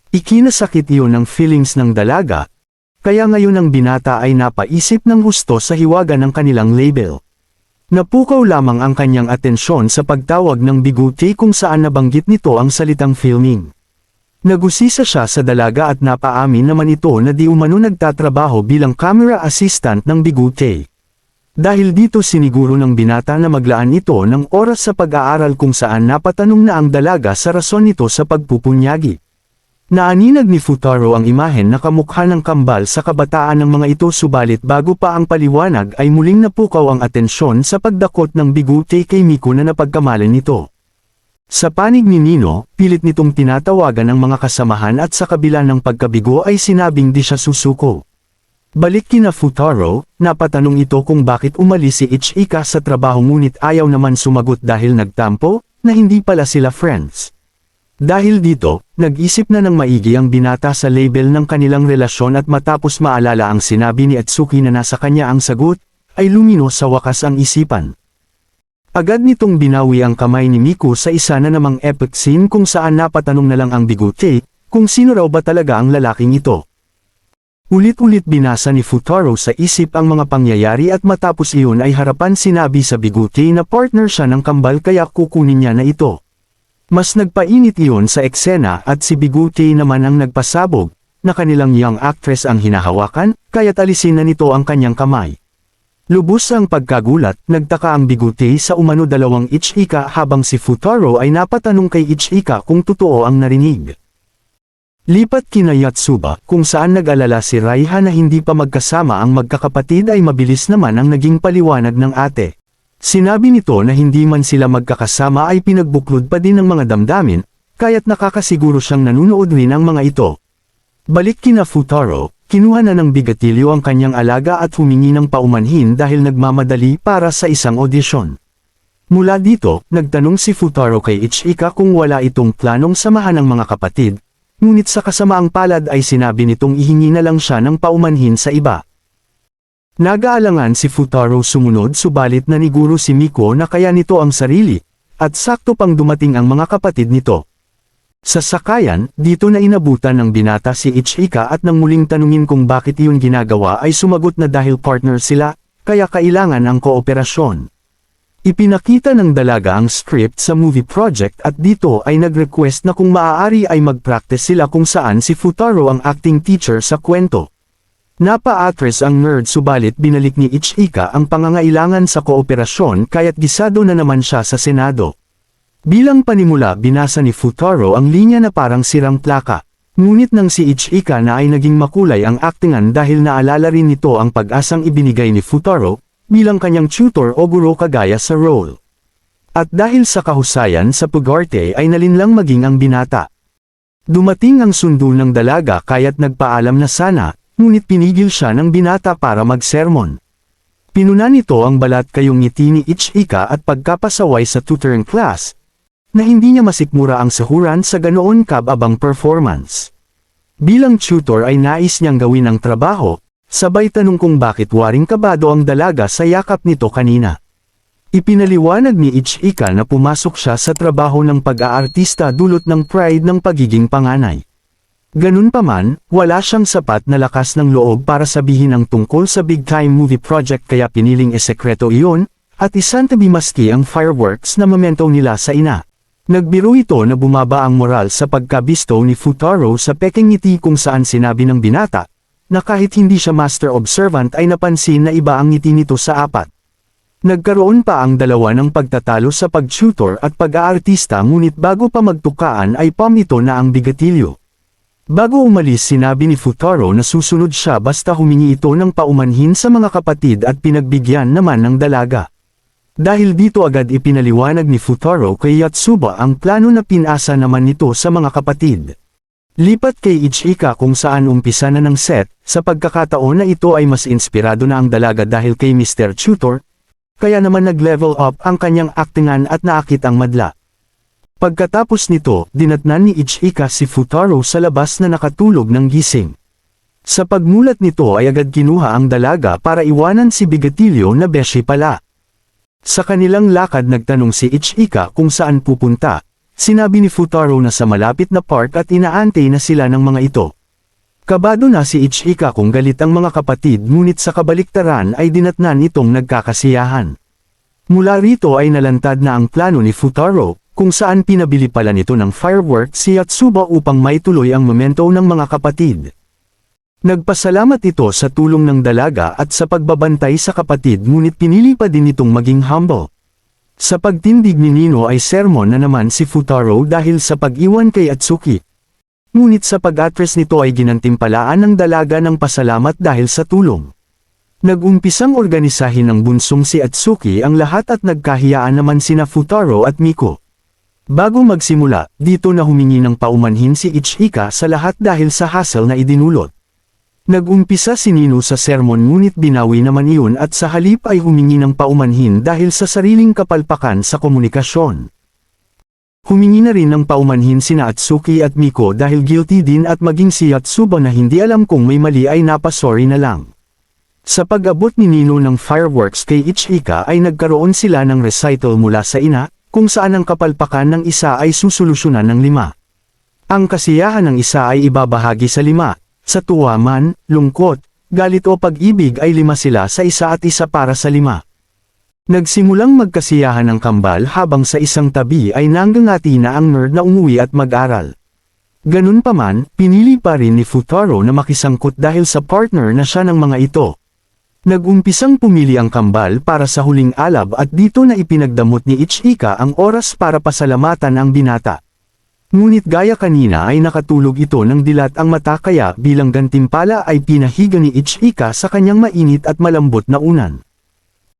Ikinasakit iyon ng feelings ng dalaga, kaya ngayon ang binata ay napaisip ng husto sa hiwaga ng kanilang label. Napukaw lamang ang kanyang atensyon sa pagtawag ng biguti kung saan nabanggit nito ang salitang filming. Nagusisa siya sa dalaga at napaamin naman ito na di umano nagtatrabaho bilang camera assistant ng biguti. Dahil dito siniguro ng binata na maglaan ito ng oras sa pag-aaral kung saan napatanong na ang dalaga sa rason nito sa pagpupunyagi. Naaninag ni Futaro ang imahen na kamukha ng kambal sa kabataan ng mga ito subalit bago pa ang paliwanag ay muling napukaw ang atensyon sa pagdakot ng biguti kay Miko na napagkamalan nito. Sa panig ni Nino, pilit nitong tinatawagan ang mga kasamahan at sa kabila ng pagkabigo ay sinabing di siya susuko. Balik kina Futaro, napatanong ito kung bakit umalis si Ichika sa trabaho ngunit ayaw naman sumagot dahil nagtampo, na hindi pala sila friends. Dahil dito, nag-isip na ng maigi ang binata sa label ng kanilang relasyon at matapos maalala ang sinabi ni Atsuki na nasa kanya ang sagot, ay lumino sa wakas ang isipan. Agad nitong binawi ang kamay ni Miko sa isa na namang epic scene kung saan napatanong na lang ang biguti, kung sino raw ba talaga ang lalaking ito. Ulit-ulit binasa ni Futaro sa isip ang mga pangyayari at matapos iyon ay harapan sinabi sa biguti na partner siya ng kambal kaya kukunin niya na ito. Mas nagpainit iyon sa eksena at si Biguti naman ang nagpasabog, na kanilang young actress ang hinahawakan, kaya't alisin na nito ang kanyang kamay. Lubos ang pagkagulat, nagtaka ang Biguti sa umano dalawang Ichika habang si Futaro ay napatanong kay Ichika kung totoo ang narinig. Lipat kina Yatsuba, kung saan nag-alala si Raiha na hindi pa magkasama ang magkakapatid ay mabilis naman ang naging paliwanag ng ate. Sinabi nito na hindi man sila magkakasama ay pinagbuklod pa din ng mga damdamin, kaya't nakakasiguro siyang nanunood rin ang mga ito. Balik kina Futaro, kinuha na ng bigatilyo ang kanyang alaga at humingi ng paumanhin dahil nagmamadali para sa isang audition. Mula dito, nagtanong si Futaro kay Ichika kung wala itong planong samahan ng mga kapatid, ngunit sa kasamaang palad ay sinabi nitong ihingi na lang siya ng paumanhin sa iba. Nag-aalangan si Futaro sumunod subalit naniguro si Miko na kaya nito ang sarili, at sakto pang dumating ang mga kapatid nito. Sa sakayan, dito na inabutan ng binata si Ichika at nang muling tanungin kung bakit iyon ginagawa ay sumagot na dahil partner sila, kaya kailangan ang kooperasyon. Ipinakita ng dalaga ang script sa movie project at dito ay nag-request na kung maaari ay mag-practice sila kung saan si Futaro ang acting teacher sa kwento. Napa-atres ang nerd subalit binalik ni Ichika ang pangangailangan sa kooperasyon kaya't gisado na naman siya sa Senado. Bilang panimula binasa ni Futaro ang linya na parang sirang plaka. Ngunit nang si Ichika na ay naging makulay ang aktingan dahil naalala rin nito ang pag-asang ibinigay ni Futaro, bilang kanyang tutor o guro kagaya sa role. At dahil sa kahusayan sa pag-arte ay nalinlang maging ang binata. Dumating ang sundo ng dalaga kaya't nagpaalam na sana, ngunit pinigil siya ng binata para magsermon. Pinuna nito ang balat kayong ngiti ni Ichika at pagkapasaway sa tutoring class, na hindi niya masikmura ang sahuran sa ganoon kababang performance. Bilang tutor ay nais niyang gawin ang trabaho, sabay tanong kung bakit waring kabado ang dalaga sa yakap nito kanina. Ipinaliwanag ni Ichika na pumasok siya sa trabaho ng pag-aartista dulot ng pride ng pagiging panganay. Ganun pa man, wala siyang sapat na lakas ng loob para sabihin ang tungkol sa big-time movie project kaya piniling esekreto iyon, at isantabi maski ang fireworks na memento nila sa ina. Nagbiro ito na bumaba ang moral sa pagkabisto ni Futaro sa peking ngiti kung saan sinabi ng binata, na kahit hindi siya master observant ay napansin na iba ang ngiti nito sa apat. Nagkaroon pa ang dalawa ng pagtatalo sa pag-tutor at pag-aartista ngunit bago pa magtukaan ay pam ito na ang bigatilyo. Bago umalis sinabi ni Futaro na susunod siya basta humingi ito ng paumanhin sa mga kapatid at pinagbigyan naman ng dalaga. Dahil dito agad ipinaliwanag ni Futaro kay Yatsuba ang plano na pinasa naman nito sa mga kapatid. Lipat kay Ichika kung saan umpisa na ng set, sa pagkakataon na ito ay mas inspirado na ang dalaga dahil kay Mr. Tutor, kaya naman nag-level up ang kanyang aktingan at naakit ang madla. Pagkatapos nito, dinatnan ni Ichika si Futaro sa labas na nakatulog ng gising. Sa pagmulat nito ay agad kinuha ang dalaga para iwanan si Bigatilyo na beshi pala. Sa kanilang lakad nagtanong si Ichika kung saan pupunta. Sinabi ni Futaro na sa malapit na park at inaantay na sila ng mga ito. Kabado na si Ichika kung galit ang mga kapatid ngunit sa kabaliktaran ay dinatnan itong nagkakasiyahan. Mula rito ay nalantad na ang plano ni Futaro, kung saan pinabili pala nito ng firework si Yatsuba upang maituloy ang momento ng mga kapatid. Nagpasalamat ito sa tulong ng dalaga at sa pagbabantay sa kapatid ngunit pinili pa din itong maging humble. Sa pagtindig ni Nino ay sermon na naman si Futaro dahil sa pag-iwan kay Atsuki. Ngunit sa pag-atres nito ay ginantimpalaan ng dalaga ng pasalamat dahil sa tulong. Nag-umpisang organisahin ng bunsong si Atsuki ang lahat at nagkahiyaan naman sina Futaro at Miko. Bago magsimula, dito na humingi ng paumanhin si Ichika sa lahat dahil sa hassle na idinulot. Nag-umpisa si Nino sa sermon ngunit binawi naman iyon at sa halip ay humingi ng paumanhin dahil sa sariling kapalpakan sa komunikasyon. Humingi na rin ng paumanhin sina Atsuki at Miko dahil guilty din at maging si Yatsuba na hindi alam kung may mali ay napasorry na lang. Sa pag-abot ni Nino ng fireworks kay Ichika ay nagkaroon sila ng recital mula sa ina, kung saan ang kapalpakan ng isa ay susolusyonan ng 5. Ang kasiyahan ng isa ay ibabahagi sa 5, sa tuwa man, lungkot, galit o pag-ibig ay 5 sila sa isa at isa para sa 5. Nagsimulang magkasiyahan ang kambal habang sa isang tabi ay nanggangati na ang nerd na umuwi at mag-aral. Ganun pa man, pinili pa rin ni Futaro na makisangkot dahil sa partner na siya ng mga ito. Nag-umpisang pumili ang kambal para sa huling alab at dito na ipinagdamot ni Ichika ang oras para pasalamatan ang binata. Ngunit gaya kanina ay nakatulog ito ng dilat ang mata kaya bilang gantimpala ay pinahiga ni Ichika sa kanyang mainit at malambot na unan.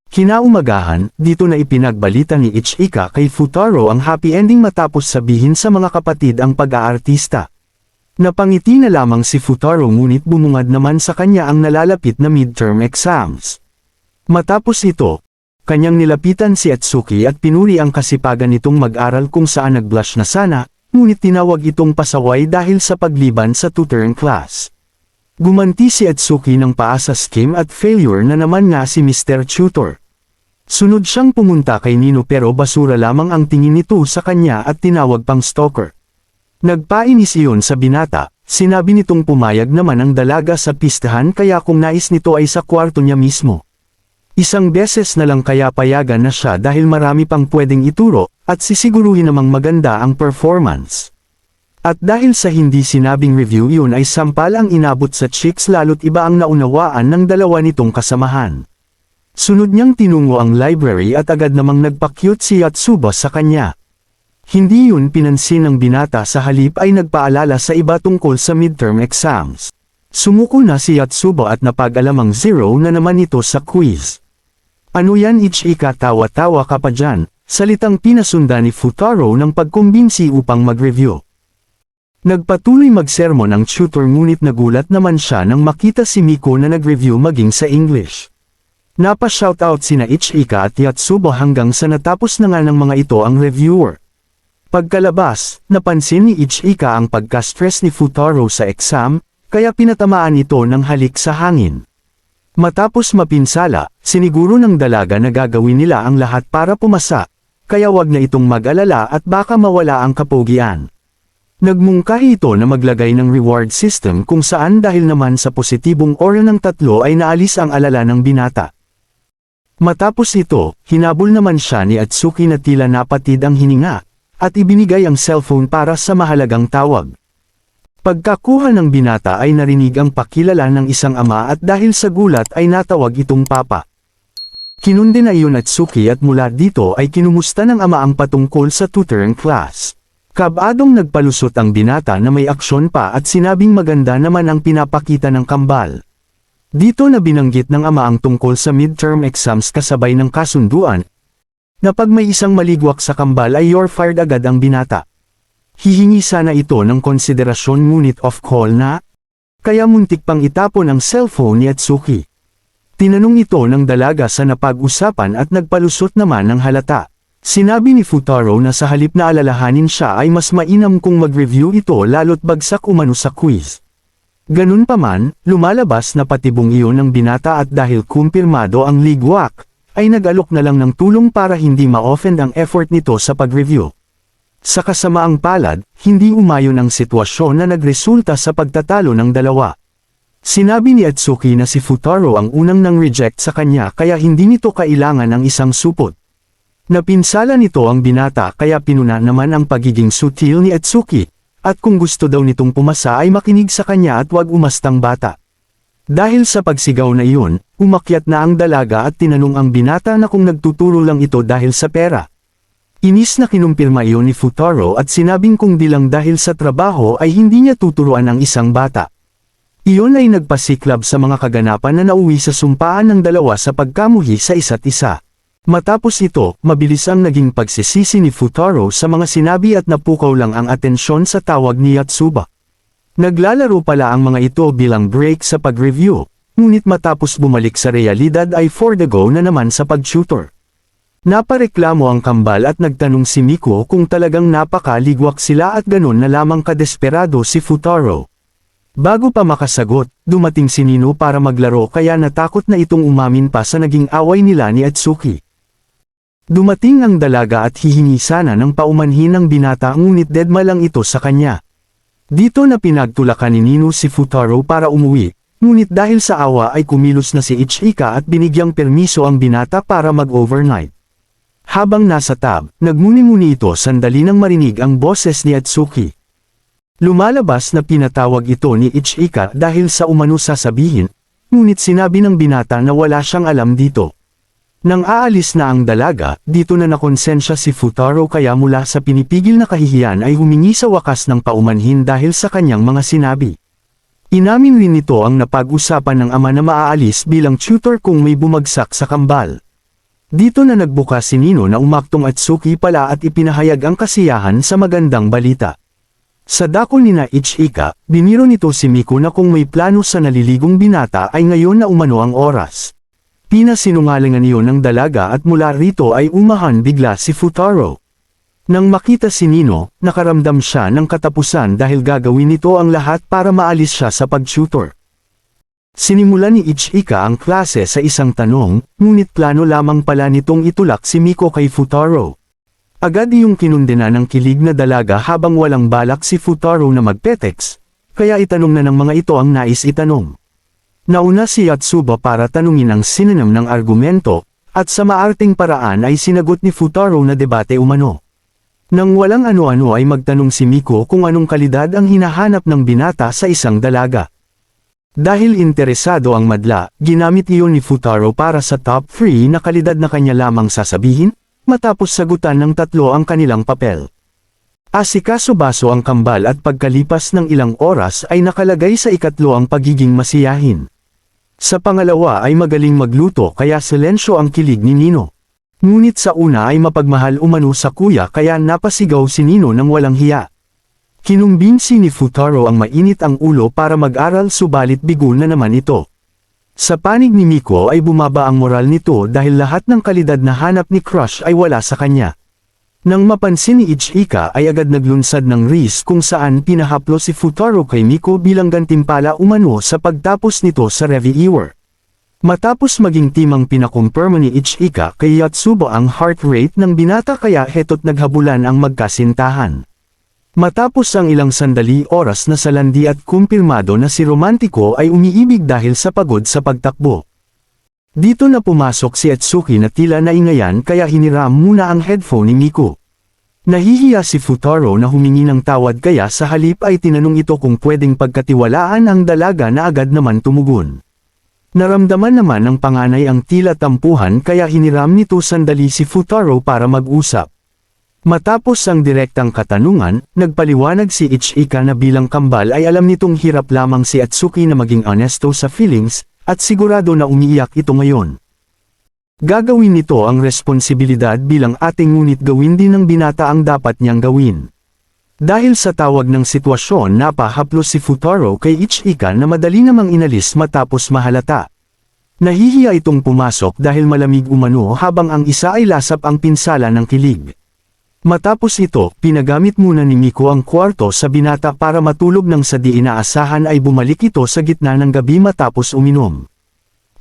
Kinaumagahan, dito na ipinagbalita ni Ichika kay Futaro ang happy ending matapos sabihin sa mga kapatid ang pag-aartista. Napangiti na lamang si Futaro ngunit bumungad naman sa kanya ang nalalapit na midterm exams. Matapos ito, kanyang nilapitan si Atsuki at pinuri ang kasipagan nitong mag-aral kung saan nag-blush na sana, ngunit tinawag itong pasaway dahil sa pagliban sa tutoring class. Gumanti si Atsuki ng paa sa scheme at failure na naman nga si Mr. Tutor. Sunod siyang pumunta kay Nino pero basura lamang ang tingin nito sa kanya at tinawag pang stalker. Nagpainis iyon sa binata, sinabi nitong pumayag naman ang dalaga sa pistahan kaya kung nais nito ay sa kwarto niya mismo. Isang beses na lang kaya payagan na siya dahil marami pang pwedeng ituro, at sisiguruhin namang maganda ang performance. At dahil sa hindi sinabing review yun ay sampal ang inabot sa chicks lalo't iba ang naunawaan ng dalawa nitong kasamahan. Sunod niyang tinungo ang library at agad namang nagpa-cute si Yatsuba sa kanya. Hindi yun pinansin ng binata sa halip ay nagpaalala sa iba tungkol sa midterm exams. Sumuko na si Yatsuba at napag-alamang 0 na naman ito sa quiz. Ano yan Ichika, tawa-tawa ka pa dyan, salitang pinasundan ni Futaro ng pagkumbinsi upang mag-review. Nagpatuloy magsermon ang tutor ngunit nagulat naman siya nang makita si Miko na nag-review maging sa English. Napa-shoutout sina Ichika at Yatsuba hanggang sa natapos na nga ng mga ito ang reviewer. Pagkalabas, napansin ni Ichika ang pagka-stress ni Futaro sa exam, kaya pinatamaan ito ng halik sa hangin. Matapos mapinsala, siniguro ng dalaga na gagawin nila ang lahat para pumasa, kaya wag na itong mag-alala at baka mawala ang kapogian. Nagmungkahi ito na maglagay ng reward system kung saan dahil naman sa positibong aura ng 3 ay naalis ang alala ng binata. Matapos ito, hinabol naman siya ni Atsuki na tila napatid ang hininga, at ibinigay ang cellphone para sa mahalagang tawag. Pagkakuha ng binata ay narinig ang pakilala ng isang ama at dahil sa gulat ay natawag itong papa. Kinundi na iyon Atsuki at mula dito ay kinumusta ng ama ang patungkol sa tutoring class. Kabadong nagpalusot ang binata na may aksyon pa at sinabing maganda naman ang pinapakita ng kambal. Dito na binanggit ng ama ang tungkol sa midterm exams kasabay ng kasunduan, na pag may isang maligwak sa kambal ay you're fired agad ang binata. Hihingi sana ito ng konsiderasyon ngunit off call na, kaya muntik pang itapon ang cellphone ni Atsuki. Tinanong ito ng dalaga sa napag-usapan at nagpalusot naman ng halata. Sinabi ni Futaro na sa halip na alalahanin siya ay mas mainam kung mag-review ito lalo't bagsak umano sa quiz. Ganun pa man, lumalabas na patibong iyon ng binata at dahil kumpirmado ang ligwak, ay nag-alok na lang ng tulong para hindi ma-offend ang effort nito sa pag-review. Sa kasamaang palad, hindi umayon ang sitwasyon na nagresulta sa pagtatalo ng dalawa. Sinabi ni Atsuki na si Futaro ang unang nang reject sa kanya kaya hindi nito kailangan ng isang supot. Napinsala nito ang binata kaya pinuna naman ang pagiging sutil ni Atsuki, at kung gusto daw nitong pumasa ay makinig sa kanya at wag umastang bata. Dahil sa pagsigaw na iyon, umakyat na ang dalaga at tinanong ang binata na kung nagtuturo lang ito dahil sa pera. Inis na kinumpirma iyon ni Futaro at sinabing kung di lang dahil sa trabaho ay hindi niya tuturuan ang isang bata. Iyon ay nagpasiklab sa mga kaganapan na nauwi sa sumpaan ng dalawa sa pagkamuhi sa isa't isa. Matapos ito, mabilis ang naging pagsisisi ni Futaro sa mga sinabi at napukaw lang ang atensyon sa tawag ni Yotsuba. Naglalaro pala ang mga ito bilang break sa pag-review, ngunit matapos bumalik sa realidad ay for the go na naman sa pag-tutor. Napareklamo ang kambal at nagtanong si Miko kung talagang napakaligwak sila at ganon na lamang kadesperado si Futaro. Bago pa makasagot, dumating si Nino para maglaro kaya natakot na itong umamin pa sa naging away nila ni Atsuki. Dumating ang dalaga at hihingi sana ng paumanhin ng binata ngunit dedma lang ito sa kanya. Dito na pinagtulakan ni Nino si Futaro para umuwi, ngunit dahil sa awa ay kumilos na si Ichika at binigyang permiso ang binata para mag-overnight. Habang nasa tab, nagmuni-muni ito sandali nang marinig ang boses ni Atsuki. Lumalabas na pinatawag ito ni Ichika dahil sa umano sasabihin, ngunit sinabi ng binata na wala siyang alam dito. Nang aalis na ang dalaga, dito na nakonsensya si Futaro kaya mula sa pinipigil na kahihiyan ay humingi sa wakas ng paumanhin dahil sa kanyang mga sinabi. Inamin rin nito ang napag-usapan ng ama na maaalis bilang tutor kung may bumagsak sa kambal. Dito na nagbuka si Nino na umaktong Atsuki pala at ipinahayag ang kasiyahan sa magandang balita. Sa dako ni na Ichika, biniro nito si Miko na kung may plano sa naliligong binata ay ngayon na umano ang oras. Pinasinungalingan iyon ng dalaga at mula rito ay umahan bigla si Futaro. Nang makita si Nino, nakaramdam siya ng katapusan dahil gagawin nito ang lahat para maalis siya sa pag-tutor. Sinimulan ni Ichika ang klase sa isang tanong, ngunit plano lamang pala nitong itulak si Miko kay Futaro. Agad iyong kinundena ng kilig na dalaga habang walang balak si Futaro na magpetex, kaya itanong na ng mga ito ang nais itanong. Nauna si Yotsuba para tanungin ang sinonym ng argumento, at sa maarting paraan ay sinagot ni Futaro na debate umano. Nang walang ano-ano ay magtanong si Miko kung anong kalidad ang hinahanap ng binata sa isang dalaga. Dahil interesado ang madla, ginamit iyon ni Futaro para sa top 3 na kalidad na kanya lamang sasabihin, matapos sagutan ng tatlo ang kanilang papel. Asikaso-baso ang kambal at pagkalipas ng ilang oras ay nakalagay sa ikatlo ang pagiging masiyahin. Sa pangalawa ay magaling magluto kaya silensyo ang kilig ni Nino. Ngunit sa una ay mapagmahal umano sa kuya kaya napasigaw si Nino ng walang hiya. Kinumbinsi ni Futaro ang mainit ang ulo para mag-aral subalit bigo na naman ito. Sa panig ni Miko ay bumaba ang moral nito dahil lahat ng kalidad na hanap ni Crush ay wala sa kanya. Nang mapansin ni Ichika ay agad naglunsad ng risk kung saan pinahaplo si Futaro kay Miko bilang gantimpala umano sa pagtapos nito sa reviewer. Matapos maging timang pinakumpirma ni Ichika kay Yotsuba ang heart rate ng binata kaya heto't naghabulan ang magkasintahan. Matapos ang ilang sandali oras na salandi at kumpirmado na si Romantiko ay umiibig dahil sa pagod sa pagtakbo. Dito na pumasok si Atsuki na tila naingayan kaya hiniram muna ang headphone ni Miko. Nahihiya si Futaro na humingi ng tawad kaya sa halip ay tinanong ito kung pwedeng pagkatiwalaan ang dalaga na agad naman tumugon. Naramdaman naman ng panganay ang tila tampuhan kaya hiniram nito sandali si Futaro para mag-usap. Matapos ang direktang katanungan, nagpaliwanag si Ichika na bilang kambal ay alam nitong hirap lamang si Atsuki na maging honesto sa feelings, at sigurado na umiiyak ito ngayon. Gagawin nito ang responsibilidad bilang ate ngunit gawin din ng binata ang dapat niyang gawin. Dahil sa tawag ng sitwasyon napahaplos si Futaro kay Ichika na madali namang inalis matapos mahalata. Nahihiya itong pumasok dahil malamig umano habang ang isa ay lasap ang pinsala ng kilig. Matapos ito, pinagamit muna ni Miko ang kwarto sa binata para matulog nang sa di inaasahan ay bumalik ito sa gitna ng gabi matapos uminom.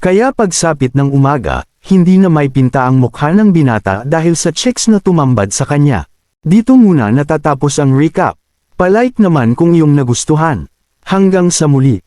Kaya pagsapit ng umaga, hindi na may pinta ang mukha ng binata dahil sa chicks na tumambad sa kanya. Dito muna natatapos ang recap. Palike naman kung iyong nagustuhan. Hanggang sa muli.